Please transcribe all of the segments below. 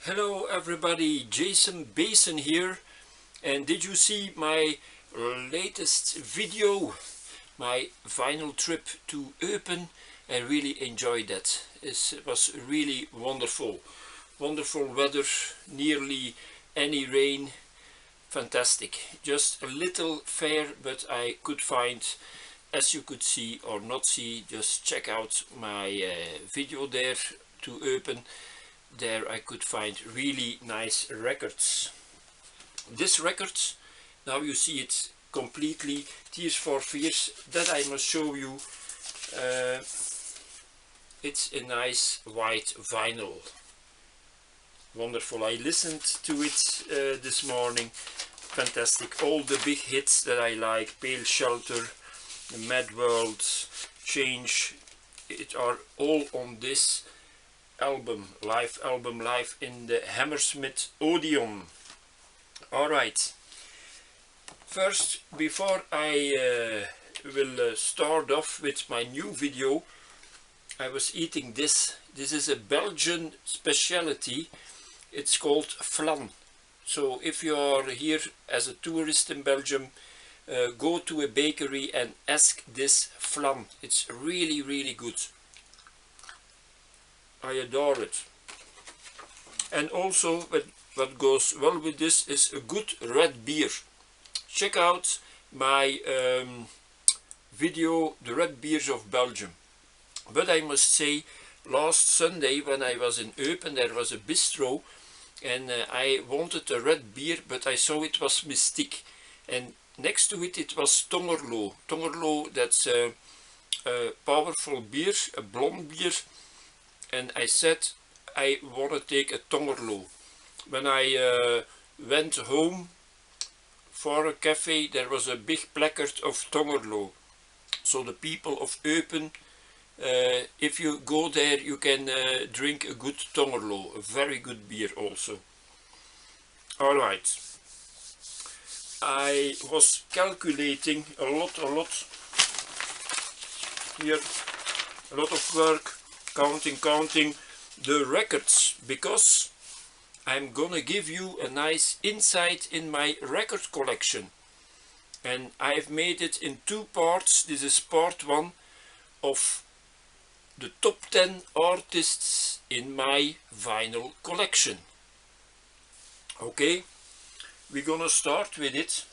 Hello everybody, Jason Basin here, and did you see my latest video, my vinyl trip to Eupen? I really enjoyed that. It was really wonderful. Wonderful weather, nearly any rain, fantastic. Just a little fair, but I could find, as you could see or not see, just check out my video there to Eupen. There I could find really nice records. This record, now you see it completely, Tears for Fears, that I must show you. It's a nice white vinyl. Wonderful. I listened to it this morning. Fantastic. All the big hits that I like, Pale Shelter, Mad World, Change, it are all on this album, live in the Hammersmith Odeon. Alright, first, before I will start off with my new video, I was eating this. This is a Belgian specialty. It's called flan. So if you are here as a tourist in Belgium, go to a bakery and ask this flan. It's really good. I adore it. And also what goes well with this is a good red beer. Check out my video, the red beers of Belgium. But I must say, last Sunday when I was in Eupen, there was a bistro and I wanted a red beer, but I saw it was Mystique, and next to it was Tongerlo. Tongerlo, that's a powerful beer, a blonde beer. And I said I want to take a Tongerlo. When I went home for a cafe, there was a big placard of Tongerlo. So the people of Eupen, if you go there, you can drink a good Tongerlo, a very good beer also. Alright, I was calculating a lot here, a lot of work. Counting the records, because I'm gonna give you a nice insight in my record collection, and I've made it in two parts. This is part 1 of the top 10 artists in my vinyl collection. Okay, we're gonna start with it.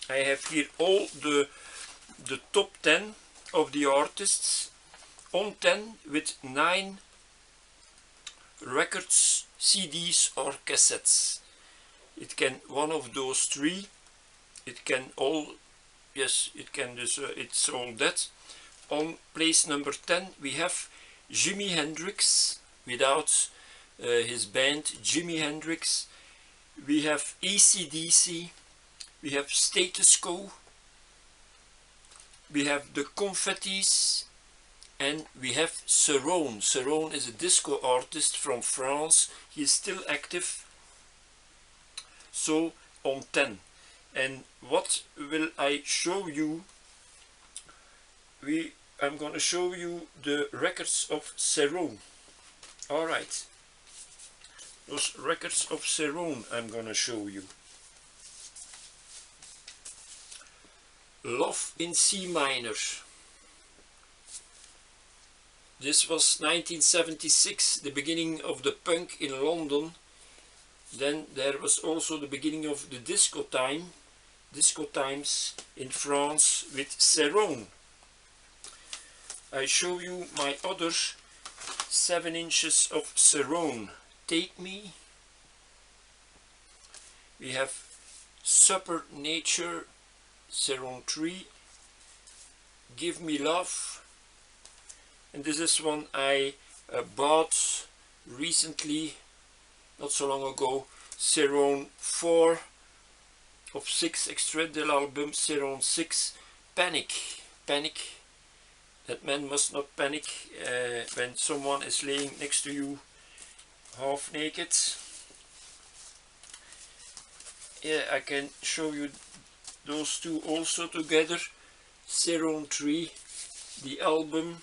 I have here all the top 10 of the artists on 10 with 9 records, CDs or cassettes. It can one of those 3. It can all, yes, it can just, it's all that. On place number 10 we have Jimi Hendrix, without his band Jimi Hendrix. We have AC/DC, we have Status Quo, we have the Confettis, and we have Cerrone. Cerrone is a disco artist from France. He is still active. So on 10. And what will I show you? I'm going to show you the records of Cerrone. Alright. Those records of Cerrone I'm going to show you. Love in C minor. This was 1976, the beginning of the punk in London. Then there was also the beginning of the disco times in France with Cerrone. I show you my other 7 inches of Cerrone. Take Me. We have Super Nature, Cerrone 3. Give Me Love. And this is one I bought recently, not so long ago. Cerrone 4 of 6 extended album, Cerrone 6, Panic. Panic. That man must not panic when someone is laying next to you half naked. Yeah, I can show you those two also together. Cerrone 3, the album.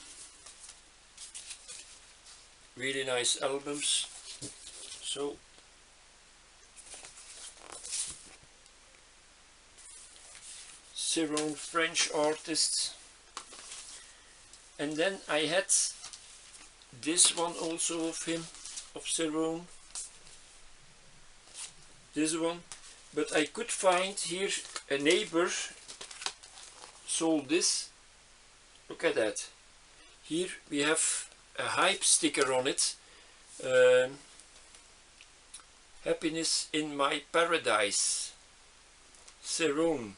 Really nice albums. So Cerrone, French artist. And then I had this one also of him, of Cerrone, this one, but I could find here a neighbor sold this. Look at that. Here we have a hype sticker on it. Happiness in my paradise. Cerrone,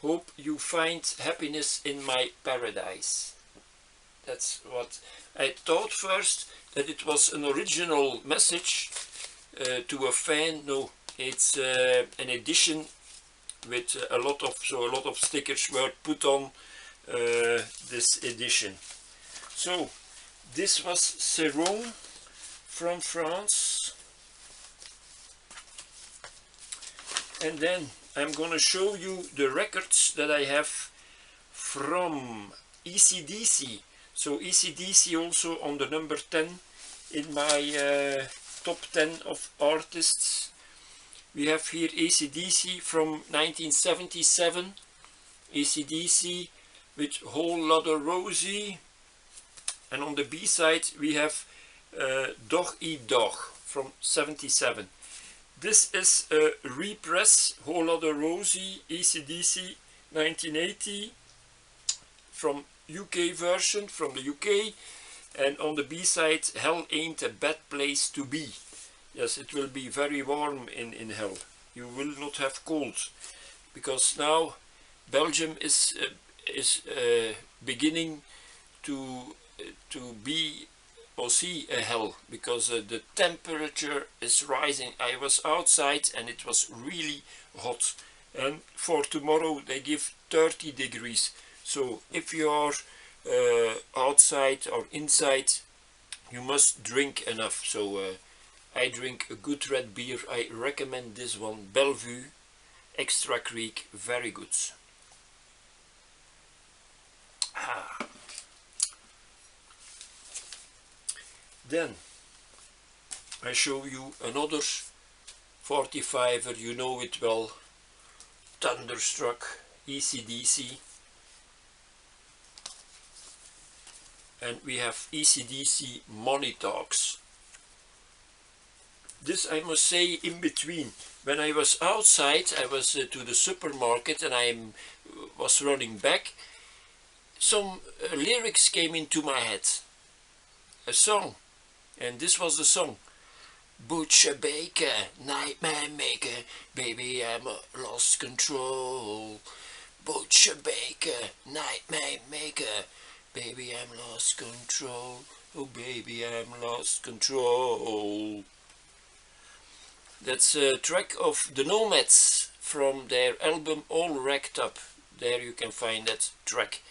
hope you find happiness in my paradise. That's what I thought first, that it was an original message to a fan. No, it's an edition with a lot of stickers were put on this edition. So this was Cerrone from France. And then I'm gonna show you the records that I have from AC/DC. So AC/DC also on the number 10 in my top 10 of artists. We have here AC/DC from 1977. AC/DC with Whole Lotta Rosie. And on the B side we have Doch I Doch from 77. This is a repress, Whole Lotta Rosie, AC/DC 1980 from UK version, from the UK. And on the B side, Hell Ain't a Bad Place to Be. Yes, it will be very warm in hell. You will not have cold, because now Belgium is beginning to be or see a hell, because the temperature is rising. I was outside and it was really hot, and for tomorrow they give 30 degrees. So if you are outside or inside, you must drink enough. So I drink a good red beer. I recommend this one, Bellevue Extra Creek, very good. Then I show you another 45er, you know it well, Thunderstruck, AC/DC. And we have AC/DC Money Talks. This I must say in between. When I was outside, I was to the supermarket and I was running back. Some lyrics came into my head. A song. And this was the song. Butcher Baker, Nightmare Maker, baby I'm lost control. Butcher Baker, Nightmare Maker, baby I'm lost control. Oh baby I'm lost control. That's a track of the Nomads from their album All Wracked Up. There you can find that track.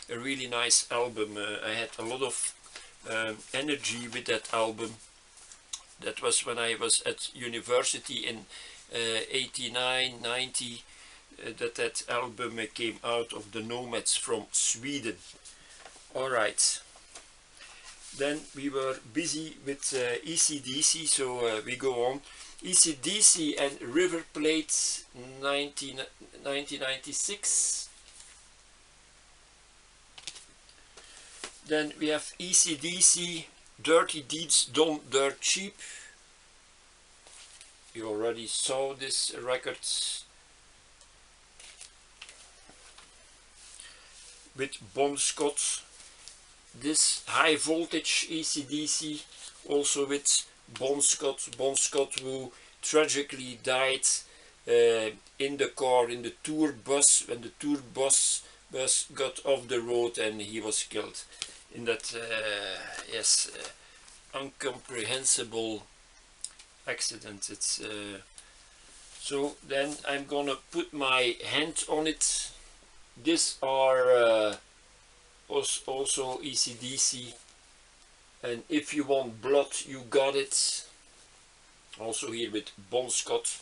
A really nice album. I had a lot of energy with that album. That was when I was at university in 89, 90, that album came out of the Nomads from Sweden. Alright, then we were busy with AC/DC, so we go on. AC/DC and River Plate 1996. Then we have AC/DC Dirty Deeds Done Dirt Cheap. You already saw this record with Bon Scott. This High Voltage AC/DC also with Bon Scott who tragically died in the car, in the tour bus, when the tour bus got off the road and he was killed in that incomprehensible accident. It's so then I'm gonna put my hand on it. These are also AC/DC, and If You Want Blood You Got It, also here with Bon Scott.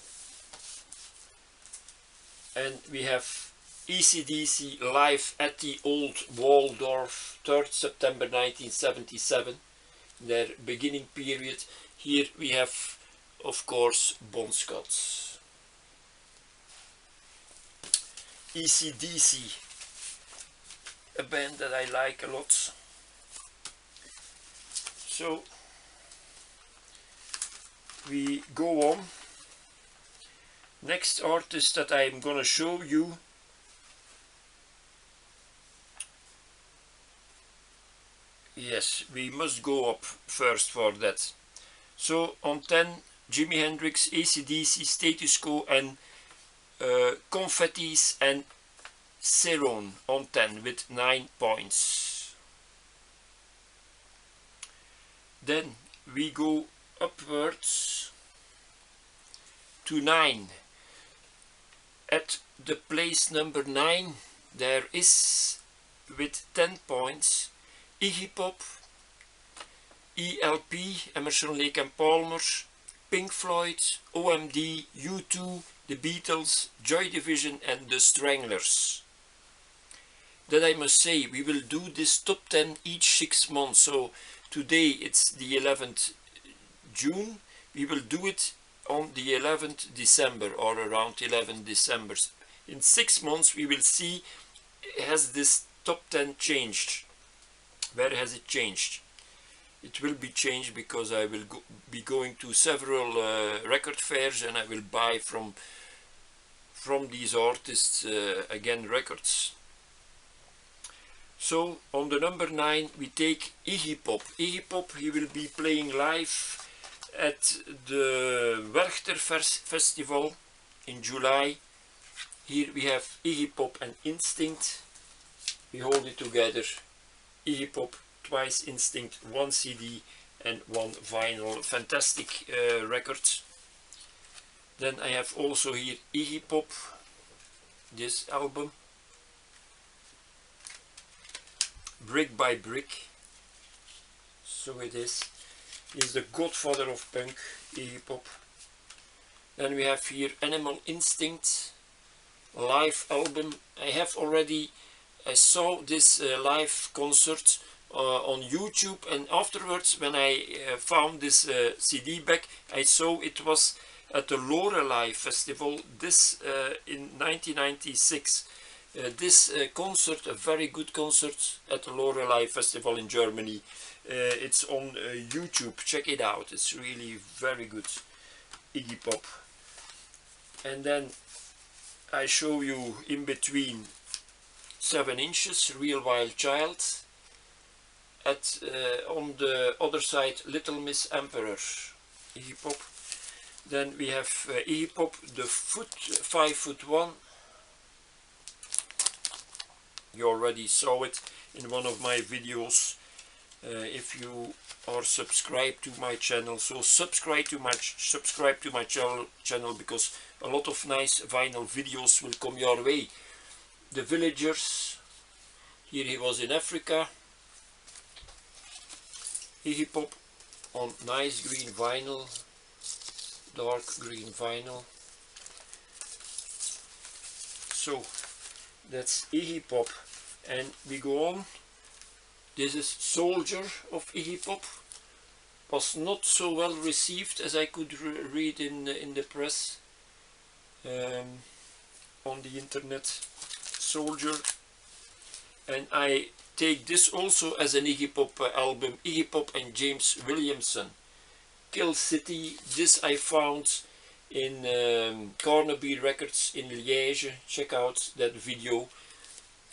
And we have AC/DC live at the Old Waldorf, 3rd September 1977, their beginning period. Here we have, of course, Bon Scott. AC/DC, a band that I like a lot. So we go on. Next artist that I'm gonna show you, yes, we must go up first for that. So on 10, Jimi Hendrix, AC/DC, Status Quo and Confettis and Cerrone on 10 with 9 points. Then we go upwards to 9. At the place number 9 there is, with 10 points, Iggy Pop, ELP, Emerson, Lake and Palmer, Pink Floyd, OMD, U2, The Beatles, Joy Division and The Stranglers. Then I must say, we will do this top 10 each 6 months. So today it's the 11th June. We will do it on the 11th December or around 11 December. In 6 months we will see, has this top 10 changed? Where has it changed? It will be changed because I will be going to several record fairs and I will buy from these artists again records. So on the number 9 we take Iggy Pop. Iggy Pop, he will be playing live at the Werchter Festival in July. Here we have Iggy Pop and Instinct. We hold it together. Iggy Pop, Twice Instinct, 1 CD and 1 vinyl. Fantastic records. Then I have also here Iggy Pop, this album, Brick by Brick. So it is. He's the godfather of punk, Iggy Pop. Then we have here Animal Instinct, live album. I saw this live concert on YouTube, and afterwards when I found this CD back, I saw it was at the Lorelei Festival, this in 1996. This concert, a very good concert at the Lorelei Festival in Germany. It's on YouTube, check it out, it's really very good, Iggy Pop. And then I show you in between 7 Inches, Real Wild Child. On the other side, Little Miss Emperor, Iggy Pop. Then we have Iggy Pop, the 5'1". You already saw it in one of my videos. If you are subscribed to my channel, so subscribe to my channel because a lot of nice vinyl videos will come your way. The Villagers, here he was in Africa. Iggy Pop on nice green vinyl, dark green vinyl. So that's Iggy Pop, and we go on. This is Soldier of Iggy Pop. Was not so well received as I could read in the press, on the internet. Soldier. And I take this also as an Iggy Pop album, Iggy Pop and James Williamson, Kill City. This I found in Carnaby Records in Liège. Check out that video,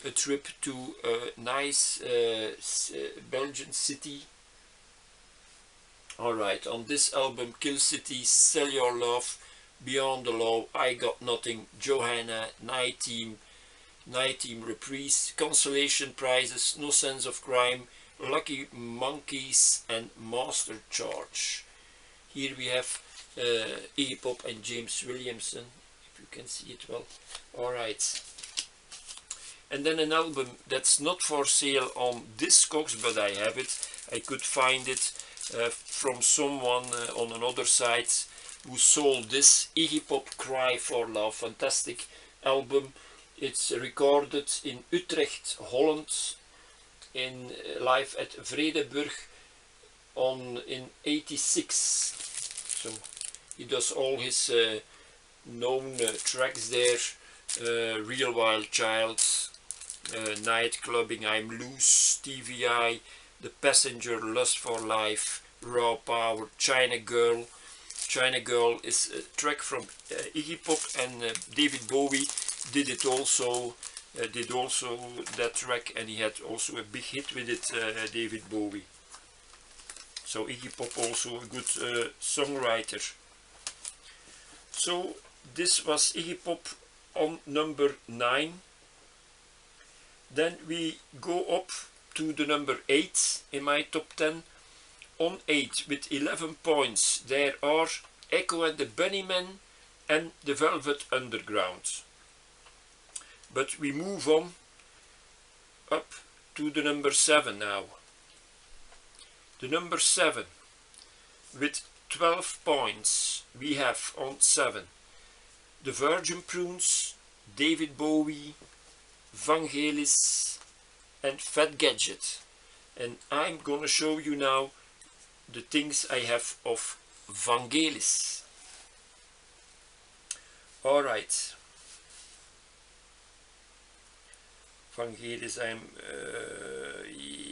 a trip to a nice Belgian city. Alright, on this album, Kill City, Sell Your Love, Beyond the Law, I Got Nothing, Johanna, Night Team Reprise, Consolation Prizes, No Sense of Crime, Lucky Monkeys and Master Charge. Here we have Iggy Pop and James Williamson, if you can see it well. Alright. And then an album that's not for sale on Discogs, but I have it. I could find it from someone on another site who sold this, Iggy Pop, Cry for Love. Fantastic album. It's recorded in Utrecht, Holland, in live at Vredeburg in '86. So he does all his known tracks there. Real Wild Child, Night Clubbing, I'm Loose, TVI, The Passenger, Lust for Life, Raw Power, China Girl. China Girl is a track from Iggy Pop, and David Bowie did it also. Did also that track, and he had also a big hit with it, David Bowie. So Iggy Pop also a good songwriter. So this was Iggy Pop on number 9. Then we go up to the number 8 in my top 10. On 8 with 11 points there are Echo and the Bunnymen and the Velvet Underground. But we move on up to the number 7 now. The number 7 with 12 points we have on 7 the Virgin Prunes, David Bowie, Vangelis and Fat Gadget. And I'm gonna show you now the things I have of Vangelis. Alright. Vangelis,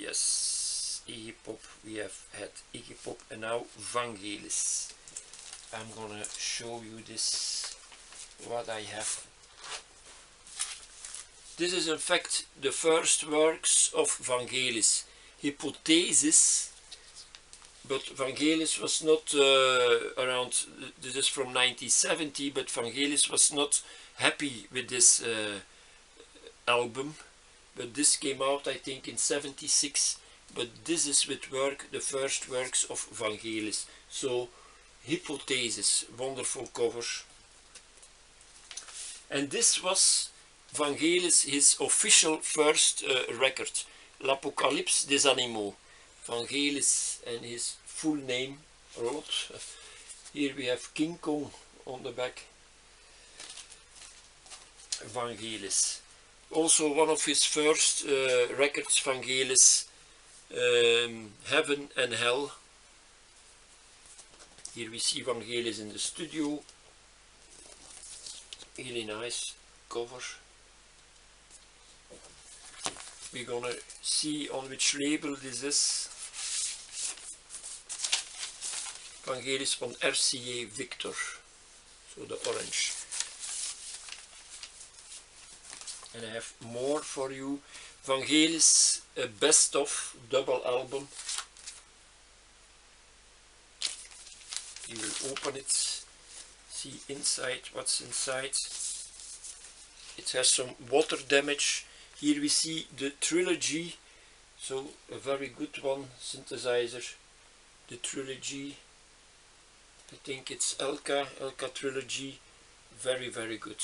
yes, Iggy Pop, we have had Iggy Pop and now Vangelis. I'm gonna show you this, what I have. This is in fact the first works of Vangelis, Hypothesis, but Vangelis was not around, this is from 1970, but Vangelis was not happy with this album. But this came out I think in 76, but this is with the first works of Vangelis. So Hypothesis, wonderful cover. And this was Vangelis, his official first record, L'Apocalypse des Animaux. Vangelis and his full name wrote. Here we have King Kong on the back. Vangelis. Also one of his first records, Vangelis, Heaven and Hell. Here we see Vangelis in the studio. Really nice cover. We're gonna see on which label this is. Vangelis van RCA Victor. So the orange. And I have more for you. Vangelis, a best of double album. You will open it, see inside what's inside. It has some water damage. Here we see the trilogy, so a very good one, synthesizer. The trilogy, I think it's Elka trilogy, very good.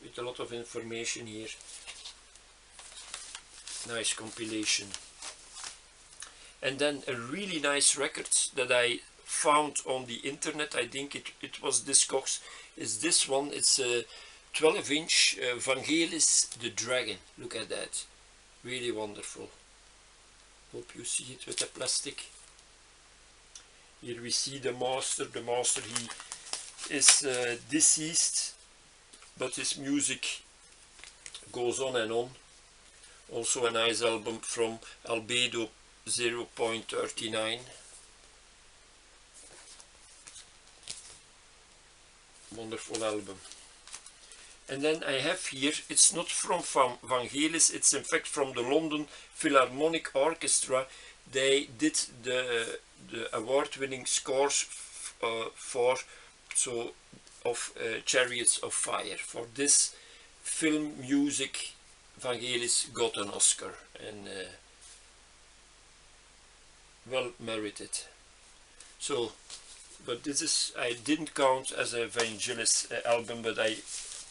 With a lot of information here. Nice compilation. And then a really nice record that I found on the internet, I think it was Discogs, is this one. It's a 12-inch Vangelis the Dragon. Look at that. Really wonderful. Hope you see it with the plastic. Here we see the master. The master, he is deceased, but his music goes on and on. Also a nice album from Albedo 0.39. Wonderful album. And then I have here, it's not from Vangelis, it's in fact from the London Philharmonic Orchestra. They did the award-winning scores of Chariots of Fire. For this film music, Vangelis got an Oscar, and well merited. So, but this is, I didn't count as a Vangelis album, but I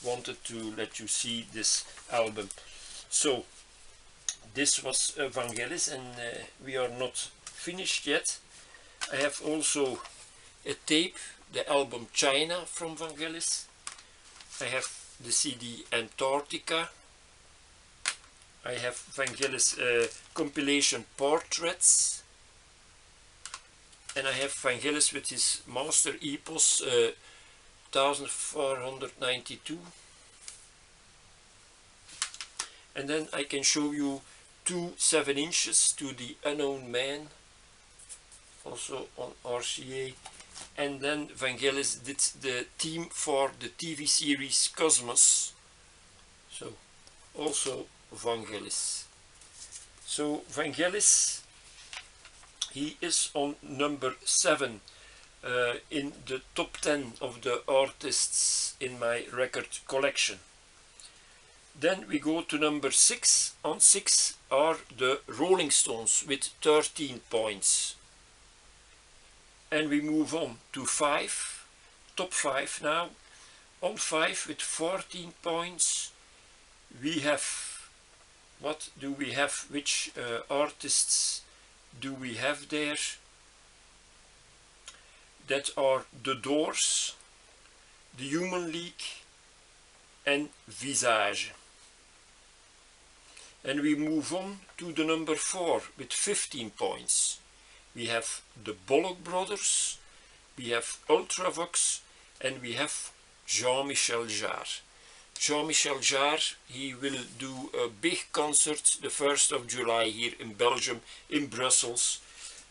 wanted to let you see this album. So this was Vangelis, and we are not finished yet. I have also a tape, the album China from Vangelis. I have the CD Antarctica. I have Vangelis compilation Portraits. And I have Vangelis with his master epos 1492. And then I can show you 2 7-inches, To the Unknown Man, also on RCA. And then Vangelis did the theme for the TV series Cosmos, so also Vangelis. So Vangelis, he is on number 7 in the top 10 of the artists in my record collection. Then we go to number 6. On 6 are the Rolling Stones with 13 points. And we move on to 5, top 5 now. On 5 with 14 points, we have, what do we have, which artists do we have there? That are The Doors, The Human League and Visage. And we move on to the number 4 with 15 points. We have the Bollock Brothers, we have Ultravox, and we have Jean-Michel Jarre. Jean-Michel Jarre, he will do a big concert the 1st of July here in Belgium, in Brussels.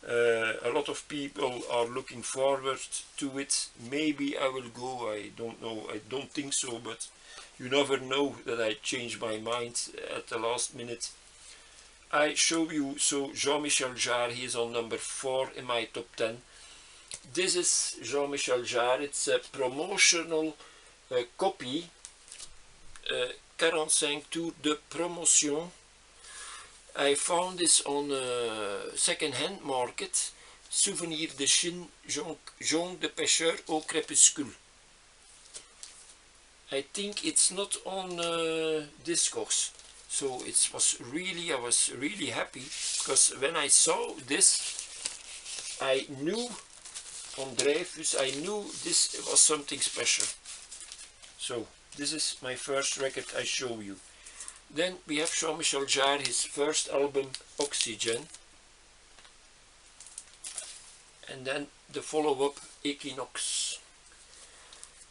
A lot of people are looking forward to it. Maybe I will go, I don't know, I don't think so, but you never know that I change my mind at the last minute. I show you, so Jean-Michel Jarre, he is on number 4 in my top 10. This is Jean-Michel Jarre, it's a promotional copy, 45 Tours de Promotion. I found this on a second-hand market, Souvenir de Chine, Jonc de Pêcheur au Crépuscule. I think it's not on Discogs. So it was really, I was really happy, because when I saw this, I knew on Dreyfus, I knew this was something special. So this is my first record I show you. Then we have Jean-Michel Jarre, his first album Oxygen. And then the follow-up Equinox.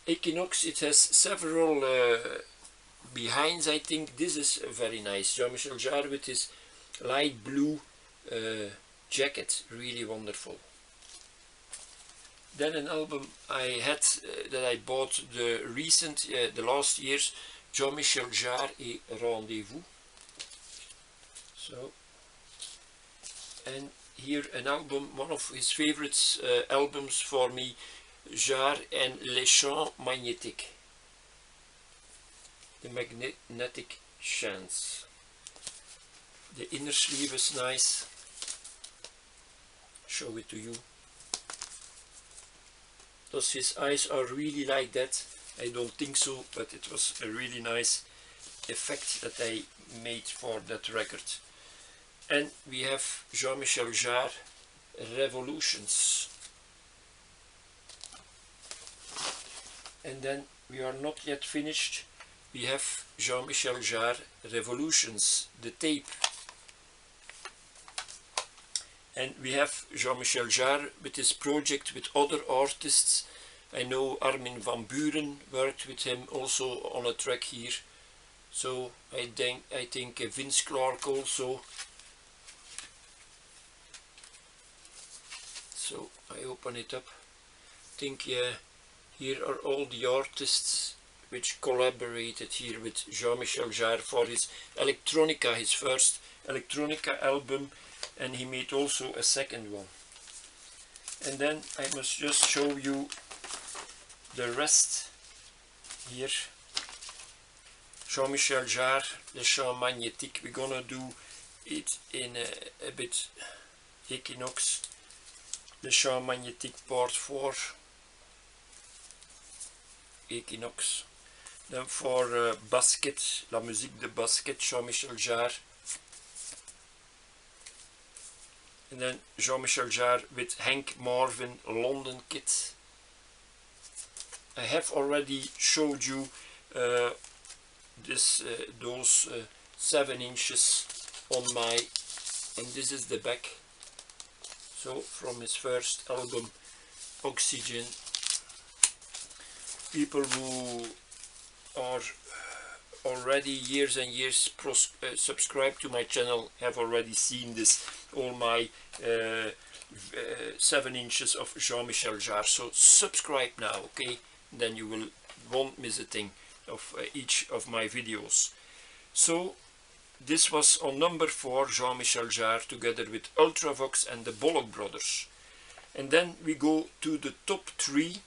Equinox, it has several behinds, I think. This is very nice. Jean-Michel Jarre with his light blue jacket, really wonderful. Then an album I had that I bought the last year's, Jean-Michel Jarre et Rendez-vous. So, and here an album, one of his favorites albums for me, Jarre and Les Champs Magnétiques. The magnetic chants. The inner sleeve is nice. Show it to you. Does his eyes are really like that? I don't think so, but it was a really nice effect that I made for that record. And we have Jean-Michel Jarre, Revolutions. And then we are not yet finished. We have Jean-Michel Jarre, Revolutions, the tape. And we have Jean-Michel Jarre with his project with other artists. I know Armin van Buuren worked with him also on a track here. So I think Vince Clarke also. So I open it up. I think, yeah, here are all the artists which collaborated here with Jean-Michel Jarre for his Electronica, his first Electronica album, and he made also a second one. And then I must just show you the rest here. Jean-Michel Jarre, Les Champs Magnétiques. We're gonna do it in a bit Equinox. Les Champs Magnétiques Part 4. Equinox. Then for Basket, La Musique de Basket, Jean-Michel Jarre. And then Jean-Michel Jarre with Hank Marvin, London Kid. I have already showed you those 7 inches on my, and this is the back. So from his first album, Oxygen. People who are already years and years subscribed to my channel have already seen this, all my 7 inches of Jean-Michel Jarre. So subscribe now, okay? Then you won't miss a thing of each of my videos. So this was on number 4, Jean-Michel Jarre together with Ultravox and the Bollock Brothers. And then we go to the top 3.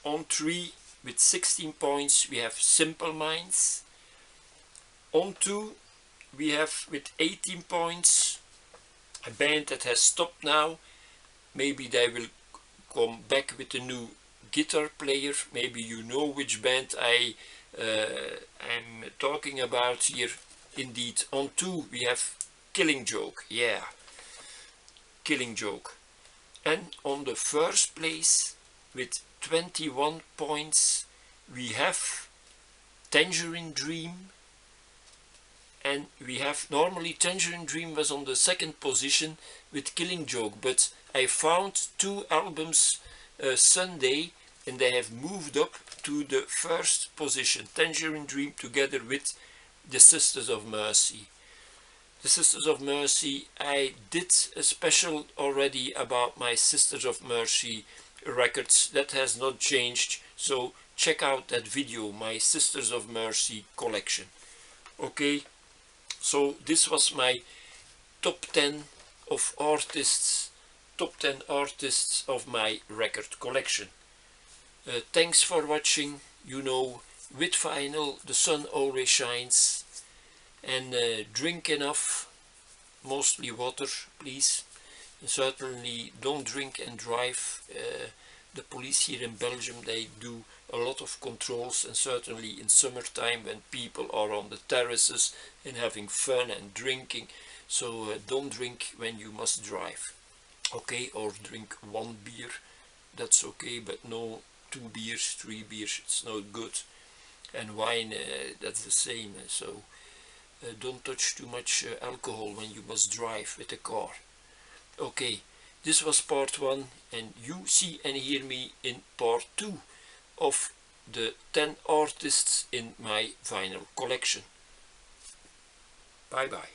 On 3 with 16 points we have Simple Minds. On 2 we have with 18 points a band that has stopped now. Maybe they will come back with a new guitar player. Maybe you know which band I'm talking about here. Indeed, on 2 we have Killing Joke. Yeah, Killing Joke. And on the first place with 21 points we have Tangerine Dream. And we have, normally Tangerine Dream was on the 2nd position with Killing Joke, but I found 2 albums Sunday and they have moved up to the 1st position. Tangerine Dream together with the Sisters of Mercy. The Sisters of Mercy, I did a special already about my Sisters of Mercy records. That has not changed, so check out that video, my Sisters of Mercy collection. Okay, so this was my top 10 of artists, top 10 artists of my record collection. Thanks for watching. You know, with vinyl the sun always shines. And drink enough, mostly water, please. And certainly don't drink and drive. The police here in Belgium, they do a lot of controls, and certainly in summertime when people are on the terraces and having fun and drinking. So don't drink when you must drive. Okay, or drink 1 beer, that's okay, but no 2 beers, 3 beers, it's not good. And wine, that's the same. So don't touch too much alcohol when you must drive with a car. Okay, this was part 1, and you see and hear me in part 2 of the 10 artists in my vinyl collection. Bye bye.